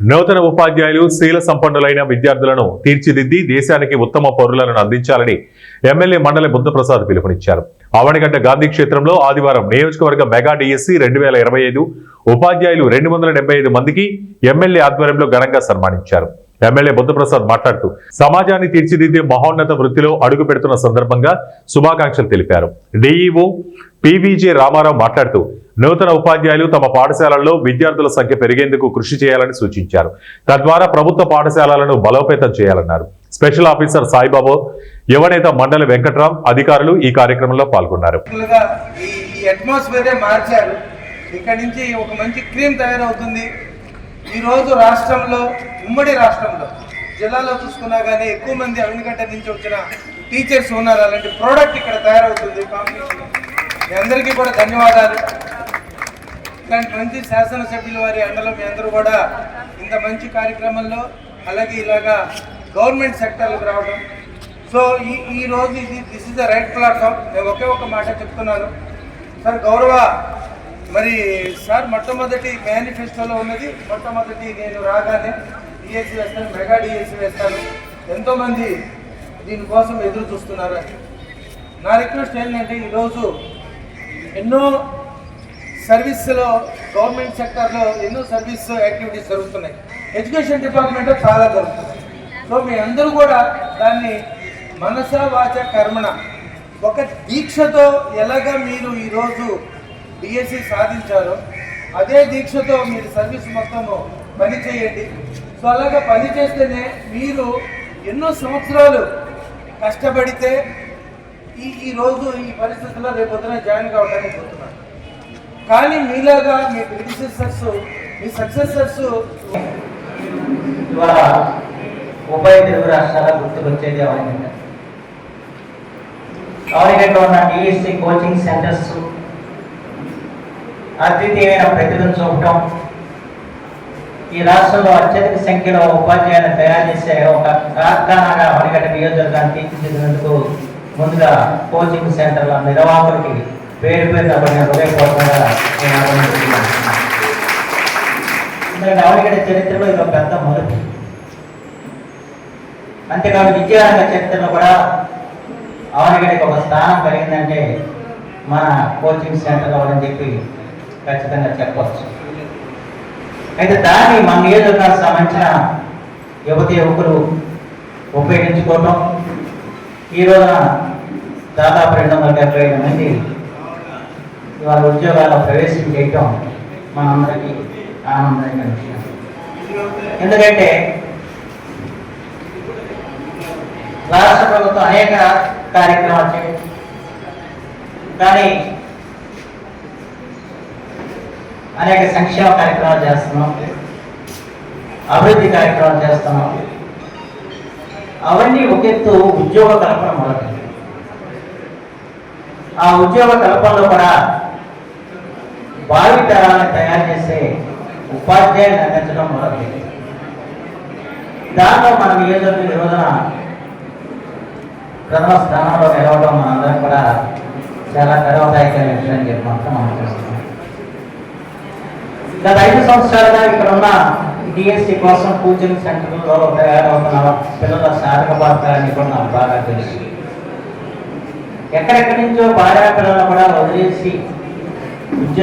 నూతన ఉపాధ్యాయులు శీల సంపన్నులైన విద్యార్థులను తీర్చిదిద్ది దేశానికి ఉత్తమ పౌరులను అందించాలని ఎమ్మెల్యే మండలి బుద్ధప్రసాద్ పిలుపునిచ్చారు. ఆవణిగడ్డ గాంధీ క్షేత్రంలో ఆదివారం నియోజకవర్గ మెగా డిఎస్సి 2025 ఉపాధ్యాయులు 275 మందికి ఎమ్మెల్యే ఆధ్వర్యంలో ఘనంగా సన్మానించారు. ఎమ్మెల్యే బుద్ధప్రసాద్ మాట్లాడుతూ సమాజాన్ని తీర్చిదిద్దే మహోన్నత వృత్తిలో అడుగు పెడుతున్న సందర్భంగా శుభాకాంక్షలు తెలిపారు. డిఈఓ పివిజే రామారావు మాట్లాడుతూ నూతన ఉపాధ్యాయులు తమ పాఠశాలల్లో విద్యార్థుల సంఖ్య పెరిగేందుకు కృషి చేయాలని సూచించారు. తద్వారా ప్రభుత్వ పాఠశాలలను బలోపేతం చేయాలన్నారు. స్పెషల్ ఆఫీసర్ సాయిబాబు, యువనేత మండలి వెంకట్రామ్ అధికారులు ఈ కార్యక్రమంలో పాల్గొన్నారు. ఇక్కడ నుంచి ఒక మంచి క్రీమ్ తయారవుతుంది. ఈరోజు రాష్ట్రంలో, ఉమ్మడి రాష్ట్రంలో జిల్లాలో చూసుకున్నా కానీ ఎక్కువ మంది అవినిగడ్డ నుంచి వచ్చిన టీచర్స్ ఉన్నారు. అలాంటి ప్రోడక్ట్ ఇక్కడ తయారవుతుంది. మీ అందరికీ కూడా ధన్యవాదాలు. ఇలాంటి మంచి శాసనసభ్యుల వారి అండలో మీ అందరూ కూడా ఇంత మంచి కార్యక్రమంలో, అలాగే ఇలాగా గవర్నమెంట్ సెక్టర్లకు రావడం. సో ఈ రోజు this is the right platform. నేను ఒకే ఒక మాట చెప్తున్నాను సార్. మరి సార్ మొట్టమొదటి మేనిఫెస్టోలో ఉన్నది, మొట్టమొదటి నేను రాగానే డిఎస్సి వేస్తాను, మెగా డిఎస్సి వేస్తాను. ఎంతోమంది దీనికోసం ఎదురు చూస్తున్నారు. నా రిక్వెస్ట్ ఏంటంటే ఈరోజు ఎన్నో సర్వీస్లో, గవర్నమెంట్ సెక్టర్లో ఎన్నో సర్వీస్ యాక్టివిటీస్ జరుగుతున్నాయి. ఎడ్యుకేషన్ డిపార్ట్మెంట్లో చాలా జరుగుతున్నాయి. సో మీ అందరూ కూడా దాన్ని మనస వాచ కర్మణ ఒక దీక్షతో ఎలాగా మీరు ఈరోజు డిఎస్సి సాధించారో అదే దీక్షతో మీరు సర్వీస్ మొత్తము పని చేయండి. సో అలాగా పని చేస్తేనే మీరు ఎన్నో సంవత్సరాలు కష్టపడితే ఈరోజు ఈ పరిస్థితుల్లో రేపొద్దున జాయిన్ కావడానికి పోతున్నారు. కానీ మీలాగా మీ ప్రిడిసెసర్స్, మీ సక్సెసర్స్ ఇవాళ ఉభయ తెలుగు రాష్ట్రాల గుర్తుకొచ్చేది అవనిగడ్డలో ఉన్న డిఎస్సి కోచింగ్ సెంటర్స్ అద్వితీయమైన ప్రతిభను చూపటం, ఈ రాష్ట్రంలో అత్యధిక సంఖ్యలో ఉపాధ్యాయులను తయారు చేసే ఒక కార్ఖానాగా అవనిగడ్డ నియోజకవర్గాన్ని తీర్చిదిద్దేందుకు ముందుగా కోచింగ్ సెంటర్ల నిర్వాహకులకి పేరు పడిన హృదయపూర్వకంగా ఎందుకంటే అవనిగడ్డ చరిత్రలో ఇది ఒక పెద్ద మొదటి. అంతేకాదు విద్యారంగ చరిత్రలో కూడా అవనిగడ్డకి ఒక స్థానం కలిగిందంటే మన కోచింగ్ సెంటర్ అవ్వని చెప్పి ఖచ్చితంగా చెప్పవచ్చు. అయితే దాన్ని మన నియోజకవర్గానికి సంబంధించిన యువతి యువకులు ఉపయోగించుకోవటం, ఈ రోజున దాదాపు 275 మంది ఇవాళ ఉద్యోగాల్లో ప్రవేశం చేయటం మనందరికీ ఆనందమైన విషయం. ఎందుకంటే రాష్ట్ర ప్రభుత్వం అనేక కార్యక్రమాలు చేయాలి, కానీ అనేక సంక్షేమ కార్యక్రమాలు చేస్తున్నాం, అభివృద్ధి కార్యక్రమాలు చేస్తున్నాం. అవన్నీ ఒక ఎత్తు ఉద్యోగ కల్పన మొదటి. ఆ ఉద్యోగ కల్పనలో కూడా భావి తరాలను తయారు చేసే ఉపాధ్యాయులు అందించడం మొదటి. దాంట్లో మన నియోజకవర్గం ఈ రోజున ప్రథమ స్థానంలో నిలవడం మనందరం కూడా చాలా గర్వదాయకమైన విషయం అని చెప్పి మాత్రం మనం చేస్తున్నాం. గత 5 సంవత్సరాలుగా ఇక్కడ ఉన్న డిఎస్సి కోసం కోచింగ్ సెంటర్లో తయారవుతున్న పిల్లల శారీరక పాత్రని కూడా నాకు బాగా తెలుసు. ఎక్కడెక్కడి నుంచో భార్య పిల్లలను కూడా వదిలేసి